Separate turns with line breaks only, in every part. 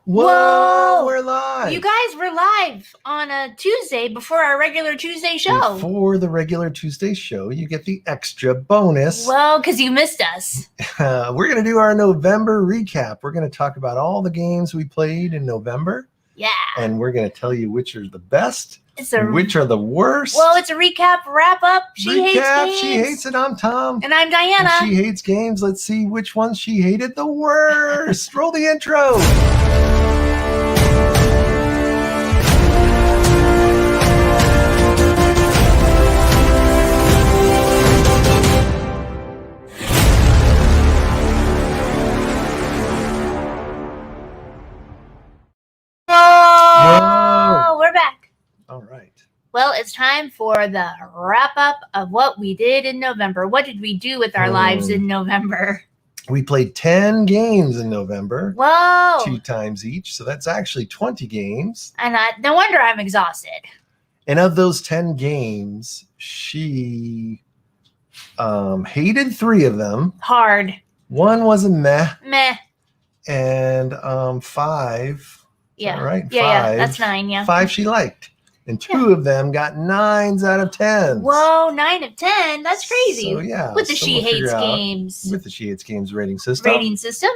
Whoa!
We're live.
You guys were live on a Tuesday before our regular Tuesday show.
Before the regular Tuesday show, you get the extra bonus.
Well, because you missed us.
We're going to do our November recap. We're going to talk about all the games we played in November.
Yeah.
And we're going to tell you which are the best
It's
and which are the worst.
Well, it's a recap, wrap up. She hates games.
She hates it. I'm Tom.
And I'm Diana.
And she hates games. Let's see which ones she hated the worst. Roll the intro.
Oh, we're back.
All right.
Well, it's time for the wrap up of what we did in November. What did we do with our lives in November?
We played 10 games in November.
Whoa.
2 times each. So that's actually 20 games.
And no wonder I'm exhausted.
And of those 10 games, she hated 3 of them.
Hard.
1 was a meh.
Meh.
And 5.
Yeah.
Right?
Yeah,
5.
That's 9, yeah.
5 she liked. And 2 of them got 9s out of 10.
Whoa, 9 of 10. That's crazy.
So, yeah.
With the
so
She
we'll
Hates
figure out
Games.
With the She Hates Games rating system.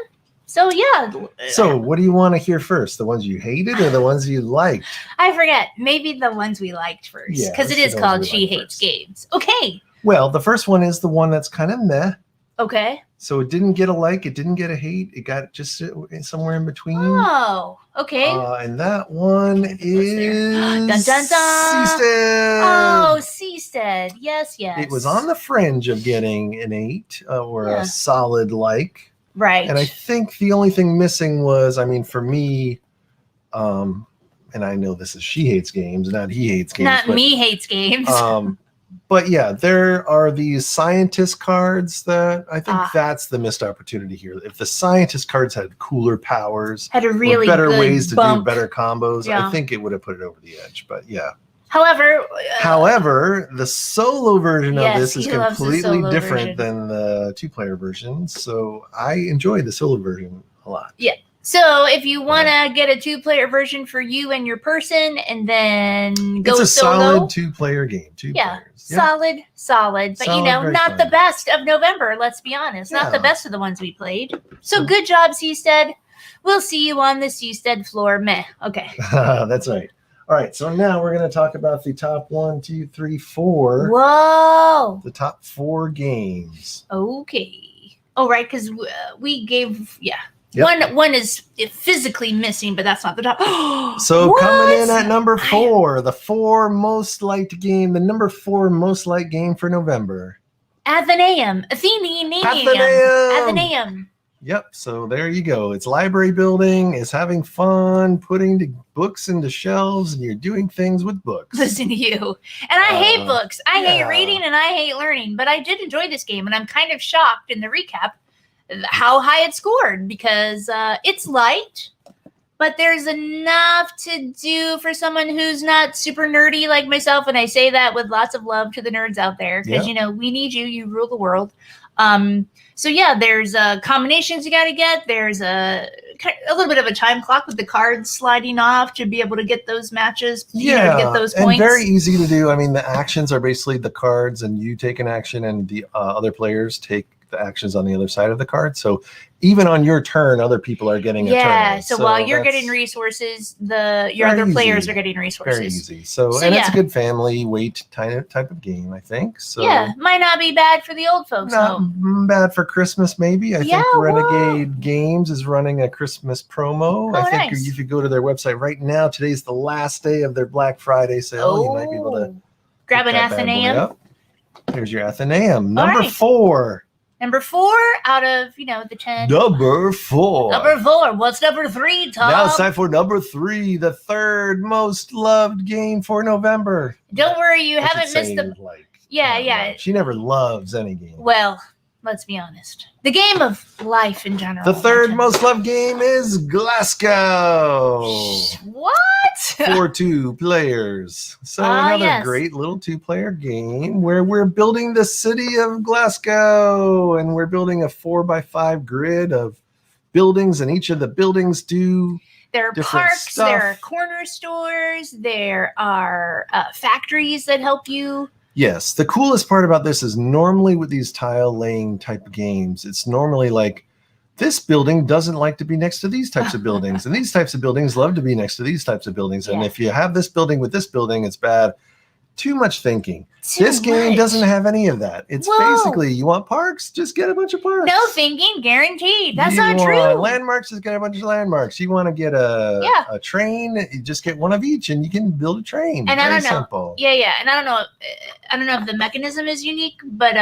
So, yeah.
So, what do you want to hear first? The ones you hated or the ones you liked?
I forget. Maybe the ones we liked first.
Yeah,
Because it
let's
is
do the ones
called
we
She
liked
Hates
first.
Games. Okay.
Well, the first one is the one that's kind of meh.
Okay.
So it didn't get a like, it didn't get a hate, it got just somewhere in between.
Oh, okay.
And that one is
Dun, dun, dun.
Seastead.
Oh, Seastead. Yes, yes.
It was on the fringe of getting an 8 or
Yeah.
a solid like.
Right.
And I think the only thing missing was, I mean, for me, and I know this is She Hates Games, not He Hates Games.
Not
but,
Me Hates Games.
But yeah, there are these scientist cards that I think that's the missed opportunity here. If the scientist cards had cooler powers,
Had a really
or better
good
ways to
bump.
do better combos,
Yeah.
I think it would have put it over the edge. But yeah.
However,
the solo version of
yes,
this is
he loves the
completely
solo
different
version.
than the 2-player version. So I enjoyed the solo version a lot.
yeah. So if you want to get a 2-player version for you and your person and then go
It's a
solo.
solid 2-player game. 2
Yeah.
players. Yeah.
Solid. But,
Solid, very
not
fun.
the best of November, let's be honest. Not the
Yeah.
best of the ones we played. So good job, Seastead. We'll see you on the Seastead floor. Meh. Okay.
That's right. All right. So now we're going to talk about the top 1, 2, 3, 4.
Whoa.
The top 4 games.
Okay. Oh, right, because we gave,
Yep.
One is physically missing, but that's not the top.
So
What?
coming in at number 4, the 4 most liked game, the number 4 most liked game for November.
Athenaeum. Athenaeum.
Yep. So there you go. It's library building. It's having fun, putting the books into shelves, and you're doing things with books.
Listen to you. And I hate books. I hate
yeah.
reading and I hate learning, but I did enjoy this game, and I'm kind of shocked in the recap how high it scored because it's light, but there's enough to do for someone who's not super nerdy like myself. And I say that with lots of love to the nerds out there because, we need you. You rule the world. So, yeah, there's combinations you got to get. There's a little bit of a time clock with the cards sliding off to be able to get those matches, to get those points.
And very easy to do. I mean, the actions are basically the cards, and you take an action, and the other players take the actions on the other side of the card. So even on your turn, other people are getting a turn.
Yeah, so while you're getting resources, your other players are getting resources.
Very easy. So and it's a good family weight type of game, I think. So
yeah, might not be bad for the old folks.
Not bad for Christmas, maybe. I think Renegade Games is running a Christmas promo. I think if you go to their website right now, today's the last day of their Black Friday sale. You might be able to
grab an Athenaeum.
There's your Athenaeum. Number 4.
Number 4 out of, the 10.
Number 4.
Number 4. What's number 3, Tom?
Now it's time for number 3, the 3rd most loved game for November.
Don't worry, you haven't missed the... Yeah.
She never loves any game.
Well, let's be honest. The game of life in general.
The 3rd most loved game is Glasgow.
What?
For 2 players. So another great little 2-player game where we're building the city of Glasgow, and we're building a 4x5 grid of buildings, and each of the buildings do
there are
different
parks,
stuff.
there are corner stores, there are factories that help you.
Yes. The coolest part about this is normally with these tile laying type of games, it's normally like this building doesn't like to be next to these types of buildings, and these types of buildings love to be next to these types of buildings. And
Yeah.
if you have this building with this building, it's bad. Too much thinking.
Too
This game
much.
doesn't have any of that. It's
Whoa.
basically, you want parks, just get a bunch of parks.
No thinking, guaranteed. That's
You
not
want
true.
landmarks, just get a bunch of landmarks. You want to get a train, you just get one of each, and you can build a train.
And I
Very
don't know.
simple.
Yeah, and I don't know if the mechanism is unique, but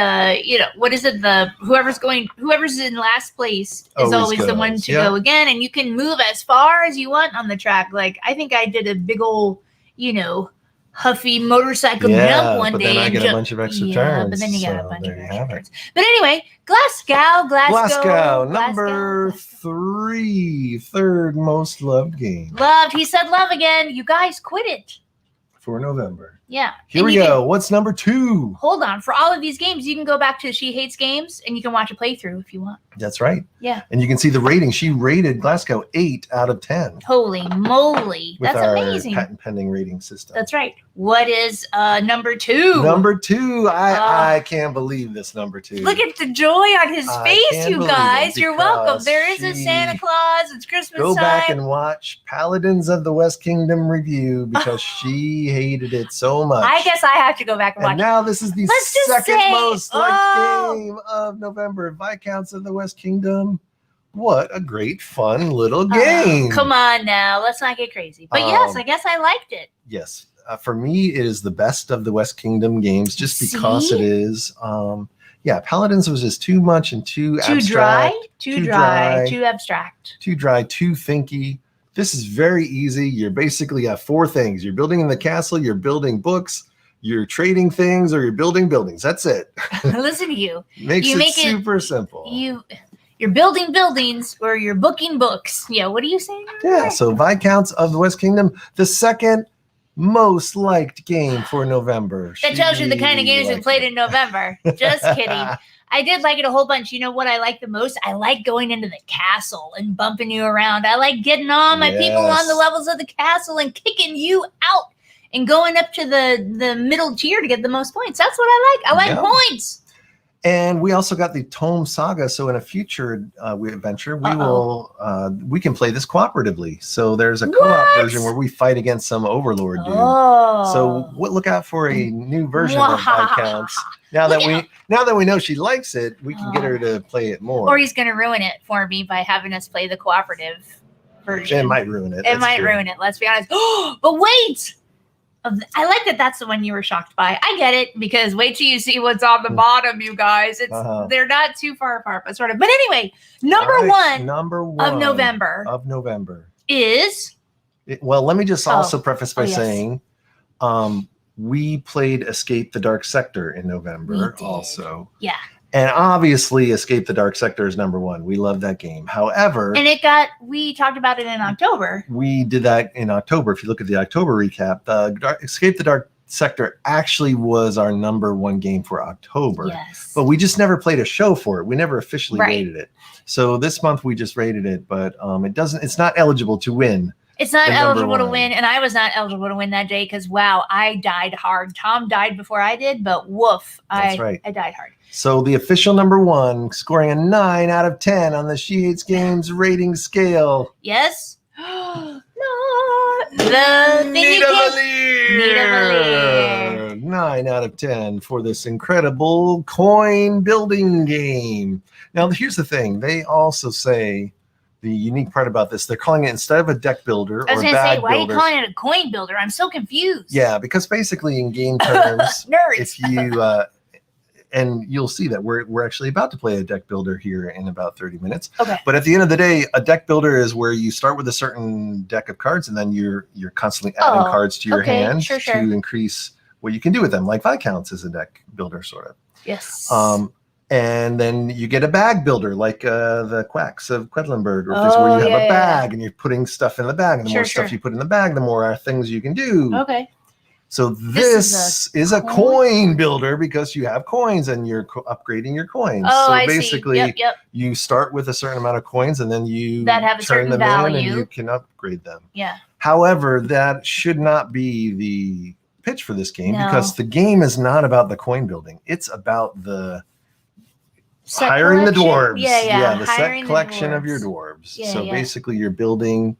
what is it? Whoever's in last place is always the one
goes.
to
Yep.
go again, and you can move as far as you want on the track. Like I think I did a big old, huffy motorcycle jump one
but
day.
then I
and
get a
jump-
bunch of extra
yeah,
turns.
but then you got a
so
bunch
there
of
you
extra
have it.
turns. But anyway, Glasgow,
Number 3, third most loved game
loved. He said love again. You guys quit it.
for November.
Yeah.
Here
And
we
you
go. What's number 2?
Hold on. For all of these games, you can go back to She Hates Games and you can watch a playthrough if you want.
That's right.
Yeah.
And you can see the rating. She rated Glasgow 8 out of 10
Holy moly.
with
That's
our
amazing.
patent pending rating system.
That's right. What is number 2?
Number 2. I can't believe this number 2.
Look at the joy on his
I
face,
can't
you
believe
guys.
it
You're welcome.
because
There is a
she-
Santa Claus. It's Christmas
Go
time.
back and watch Paladins of the West Kingdom review because she hated it so much.
I guess I have to go back and watch
And now this is the
Let's just
second
say-
most liked
oh.
game of November. Viscounts of the West Kingdom. What a great, fun little game.
Come on now. Let's not get crazy. But yes,
Um,
I guess I liked it.
Yes. For me, it is the best of the West Kingdom games just because
See?
it is. Paladins was just too much and too
Too
abstract.
dry,
too
too
dry.
dry, too abstract.
Too dry, too thinky. This is very easy. You're basically have 4 things. You're building in the castle, you're building books, you're trading things, or you're building buildings. That's it.
Listen to you.
Makes
You
it
make it-
super simple.
You're building buildings or you're booking books. Yeah, what are you saying?
Yeah, so Viscounts of the West Kingdom, the second most liked game for November.
That tells you the kind of games we played in November. Just kidding. I did like it a whole bunch. You know what I like the most? I like going into the castle and bumping you around. I like getting all my people on the
Yes.
levels of the castle and kicking you out and going up to the middle tier to get the most points. That's what I like. I like
Yeah.
points.
And we also got the Tome Saga. So in a future adventure, we can play this cooperatively. So there's a co-op
What?
version where we fight against some overlord dude.
Oh.
So look out for a new version of Viscounts. Now that we know she likes it, we can get her to play it more.
Or he's going to ruin it for me by having us play the cooperative version.
It might ruin it.
It
that's
might
true.
ruin it. Let's be honest. But wait, I like that. That's the one you were shocked by. I get it because wait till you see what's on the bottom, you guys. It's they're not too far apart, but sort of. But anyway, number one of November is.
Well, let me just also preface by
yes.
saying, we played Escape the Dark Sector in November
We did.
also.
Yeah.
And obviously, Escape the Dark Sector is number 1. We love that game. However,
And we talked about it in October.
we did that in October. If you look at the October recap, Escape the Dark Sector actually was our number 1 game for October.
Yes.
But we just never played a show for it. We never officially
Right.
rated it. So this month we just rated it, but it's not eligible to win.
It's not
the number
eligible to
one.
win, and I was not eligible to win that day because wow, I died hard. Tom died before I did, but woof,
That's right.
I died hard.
So the official number 1, scoring a 9 out of 10 on the She Hates Games rating scale.
Yes. No, the thing you can't. Nita Valier.
9 out of 10 for this incredible coin building game. Now, here's the thing. They also say the unique part about this, they're calling it, instead of a deck builder
I was
or
gonna say,
bag
why are you
builder.
calling it a coin builder? I'm so confused.
Yeah, because basically in game terms,
Nerds.
if you and you'll see that we're actually about to play a deck builder here in about 30 minutes.
Okay.
But at the end of the day, a deck builder is where you start with a certain deck of cards and then you're constantly adding cards to your hand
sure.
to increase what you can do with them. Like Viscounts is a deck builder sort of.
Yes.
And then you get a bag builder like the Quacks of Quedlinburg, or where you have a bag and you're putting stuff in the bag. And the more stuff you put in the bag, the more things you can do.
Okay.
So this is a coin builder because you have coins and you're upgrading your coins.
Oh,
so
I
basically,
see. Yep.
you start with a certain amount of coins and then you
That have a
turn
certain
them in and
value.
you can upgrade them.
Yeah.
However, that should not be the pitch for this game
No.
because the game is not about the coin building. It's about the
Set
hiring the
collection?
dwarves.
Yeah.
The
Hiring
set
the
collection of your
dwarves.
dwarves.
Yeah,
so
yeah.
basically you're building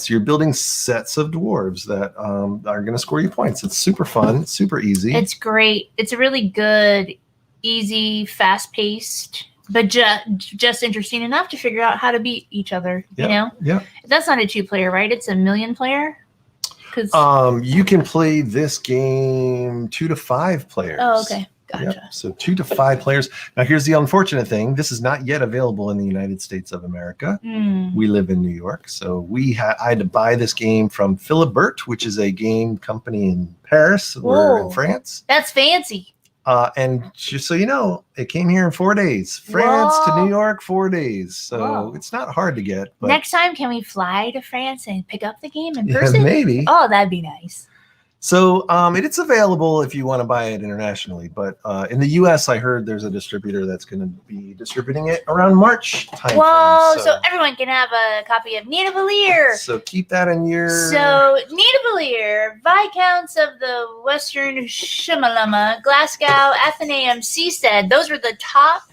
you're building sets of dwarves that are going to score you points. It's super fun, super easy.
It's great. It's a really good, easy, fast-paced, but just interesting enough to figure out how to beat each other. You know?
Yeah.
That's not a 2-player, right? It's a million player. Because
you can play this game 2 to 5 players.
Oh, okay. Gotcha.
Yep. So 2 to 5 players. Now, here's the unfortunate thing. This is not yet available in the United States of America. We live in New York. So I had to buy this game from Philibert, which is a game company in Paris. We're in France.
That's fancy.
And just so you know, it came here in 4 days. France to
Whoa.
New York, 4 days. So
Whoa.
it's not hard to get. But
Next time, can we fly to France and pick up the game in
yeah,
person?
maybe.
Oh, that'd be nice.
So it's available if you want to buy it internationally, but in the U.S., I heard there's a distributor that's going to be distributing it around March time.
Whoa! So everyone can have a copy of Nidavellir.
So keep that in your.
So Nidavellir, Viscounts of the Western Shimalama, Glasgow, Athenaeum, Seastead. Those were the top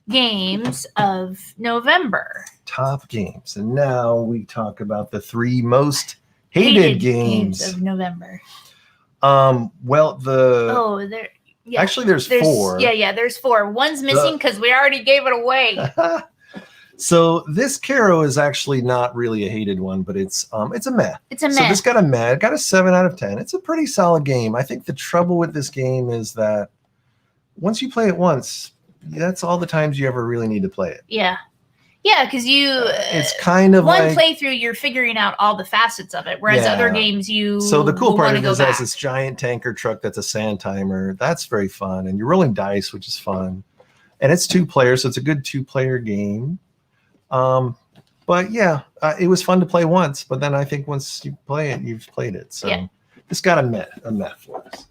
games of November.
Top games, and now we talk about the 3 most hated games
of November.
Actually, there's 4.
Yeah, there's 4. One's missing because we already gave it away.
So this Caro is actually not really a hated one, but it's a meh.
It's a meh.
So this got a meh. It got a 7 out of 10. It's a pretty solid game. I think the trouble with this game is that once you play it once, that's all the times you ever really need to play it.
Yeah. Yeah, because
it's kind of
one
like,
playthrough, you're figuring out all the facets of it, whereas other games
So the cool part of it is
back.
has this giant tanker truck that's a sand timer. That's very fun, and you're rolling dice, which is fun. And it's 2 players, so it's a good 2-player game. But yeah, it was fun to play once, but then I think once you play it, you've played it. So it's got a met for us.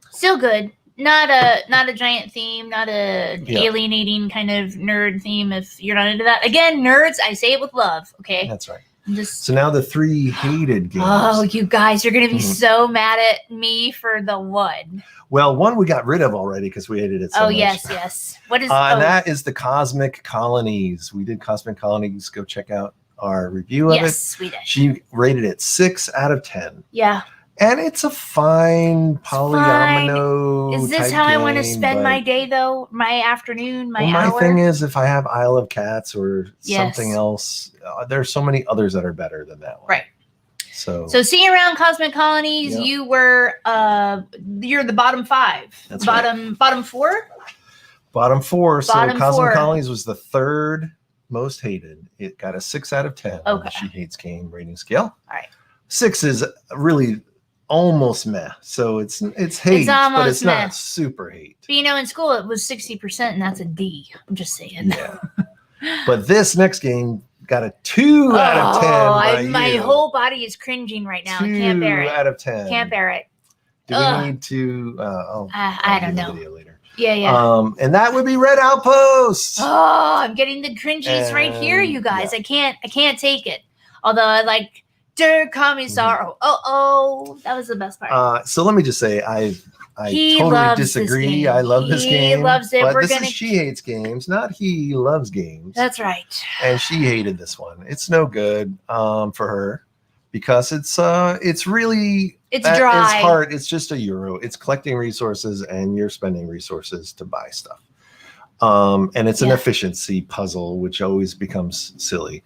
Still good. Not a giant theme, not a alienating kind of nerd theme if you're not into that. Again, nerds, I say it with love, okay?
That's right. So now the 3 hated games.
Oh, you guys, you're going to be so mad at me for the one.
Well, one we got rid of already because we hated it so much.
Yes. What is
and that is the Cosmic Colonies. We did Cosmic Colonies. Go check out our review of it.
Yes, we did.
She rated it 6 out of 10.
Yeah.
And it's a fine polyomino.
Is this how I want to spend my day, though? My afternoon, my hour?
My thing is, if I have Isle of Cats or something else, there's so many others that are better than that one.
Right.
So
seeing around Cosmic Colonies, you were you're the bottom 5.
That's
bottom 4?
Bottom 4. So
Bottom
Cosmic
4.
Colonies was the 3rd most hated. It got a 6 out of 10 on the She Hates Game rating scale.
All right.
6 is really almost meh. So it's hate, but it's not super hate.
But in school it was 60%, and that's a D. I'm just saying.
Yeah. But this next game got a 2 out of 10.
My whole body is cringing right now.
2
I can't bear it.
out of 10.
Can't bear it.
Do we need to?
I don't know.
Video later.
Yeah.
And that would be Red Outpost.
Oh, I'm getting the cringies right here, you guys. I can't take it. Although I like Der Kommissar. That was the best part.
So let me just say, I totally disagree. I love this game.
He loves it.
But She Hates Games, not He Loves Games.
That's right.
And she hated this one. It's no good for her because it's really
it's dry.
Its heart, it's just €1. It's collecting resources and you're spending resources to buy stuff. And it's an efficiency puzzle, which always becomes silly.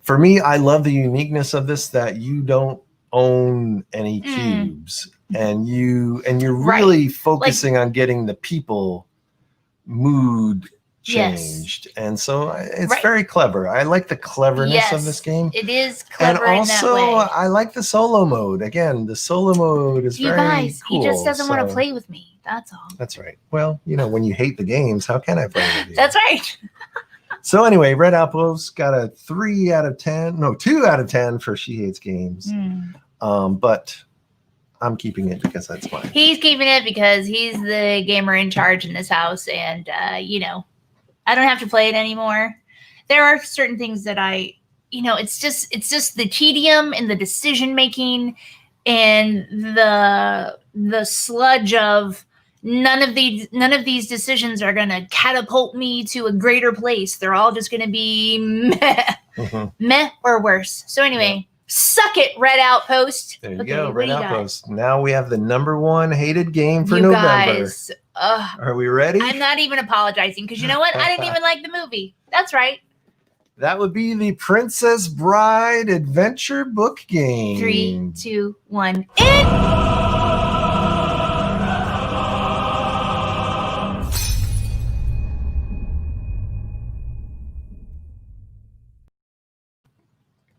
For me, I love the uniqueness of this, that you don't own any cubes and you're really focusing on getting the people mood changed. And so it's very clever. I like the cleverness of this game.
It is clever
and
in that
also
way.
I like the solo mode. Again, the solo mode is very cool.
He just doesn't want to play with me. That's all.
That's right. Well, when you hate the games, how can I play with you?
That's right.
So anyway, Red Outpost got a 3 out of 10. No, 2 out of 10 for She Hates Games. But I'm keeping it because that's mine.
He's keeping it because he's the gamer in charge in this house, and you know, I don't have to play it anymore. There are certain things that it's just the tedium and the decision making and the sludge of none of these decisions are gonna catapult me to a greater place. They're all just gonna be meh, meh or worse. So anyway, suck it, Red Outpost.
There you go, Red Outpost. Now we have the #1 hated game for November.
Guys,
are we ready?
I'm not even apologizing because you know what? I didn't even like the movie. That's right.
That would be the Princess Bride adventure book game.
3, 2, 1, in.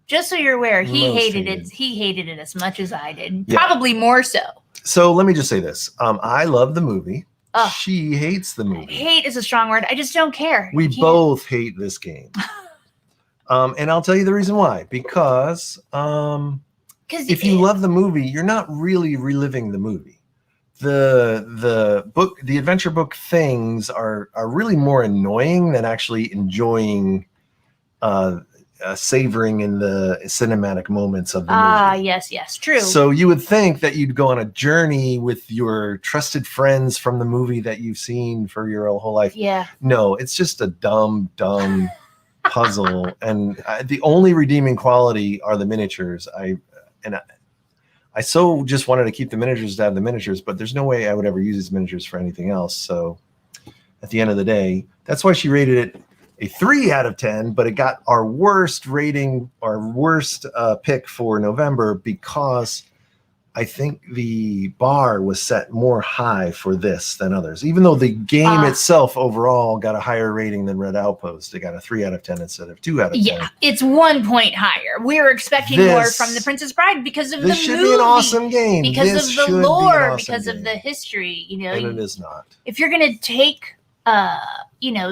Just so you're aware, he hated it. He hated it as much as I did. Yeah. Probably more so.
So let me just say this. I love the movie. She hates the movie.
Hate is a strong word. I just don't care.
We both hate this game. And I'll tell you the reason why. Because if you love the movie, you're not really reliving the movie. The adventure book things are really more annoying than actually enjoying savoring in the cinematic moments of the movie.
Yes, true.
So you would think that you'd go on a journey with your trusted friends from the movie that you've seen for your whole life.
Yeah.
No, it's just a dumb puzzle, and the only redeeming quality are the miniatures. I so just wanted to keep the miniatures to have the miniatures, but there's no way I would ever use these miniatures for anything else. So at the end of the day, that's why she rated it a 3 out of 10, but it got our worst rating, our worst pick for November, because I think the bar was set more high for this than others. Even though the game itself overall got a higher rating than Red Outpost, it got a 3 out of 10 instead of 2 out of 10.
Yeah, it's 1 point higher. We were expecting more from the Princess Bride because of the movie.
This should be an awesome game.
Because of the lore, because of the history. You know,
and it is not.
If you're gonna take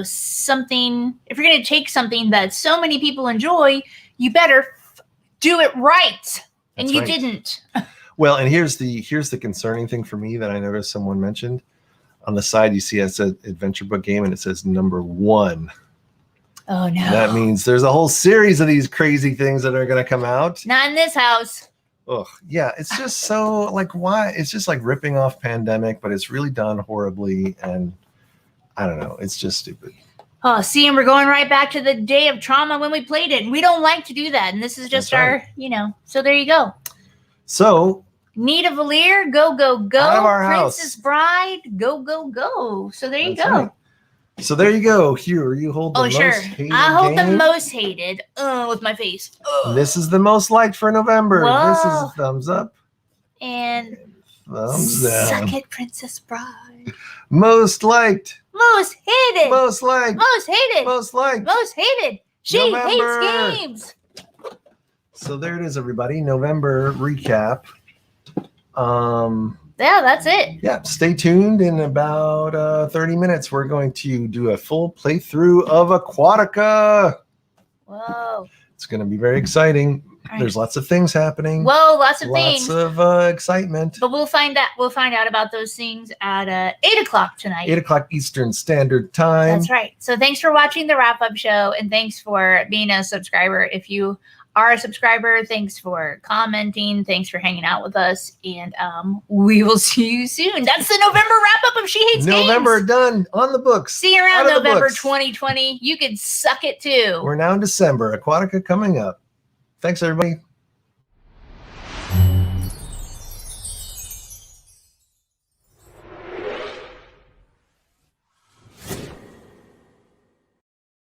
something, if you're going to take something that so many people enjoy, you better do it right. And you didn't.
Well, and here's the concerning thing for me that I noticed someone mentioned. On the side, you see it says adventure book game, and it says #1.
Oh, no.
That means there's a whole series of these crazy things that are going to come out.
Not in this house.
Oh, yeah. It's just so, like, why? It's just like ripping off Pandemic, but it's really done horribly, and I don't know. It's just stupid.
Oh, see, and we're going right back to the day of trauma when we played it. And we don't like to do that. And this is just our, so there you go.
So.
Nita Valier, go, go, go.
Out of our
Princess
house.
Bride, go, go, go. So there you go.
Right. So there you go. Here, you hold the most hated
I hold
game.
the most hated with my face.
This is the most liked for November.
Whoa.
This is a thumbs up.
And
thumbs down.
Suck it, Princess Bride.
Most liked.
Most hated.
Most liked.
Most hated.
Most liked.
Most hated. She
November.
hates games.
So there it is, everybody. November recap.
Yeah, that's it.
Yeah, stay tuned. In about 30 minutes, we're going to do a full playthrough of Aquatica.
Whoa.
It's going to be very exciting. Right. There's lots of things happening.
Whoa, lots of things.
Lots of excitement.
But we'll find out about those things at 8 o'clock tonight.
8 o'clock Eastern Standard Time.
That's right. So thanks for watching the wrap-up show, and thanks for being a subscriber. If you are a subscriber, thanks for commenting. Thanks for hanging out with us, and we will see you soon. That's the November wrap-up of She Hates Games.
November done, on the books.
See you around November 2020. You could suck it too.
We're now in December. Aquatica coming up. Thanks, everybody.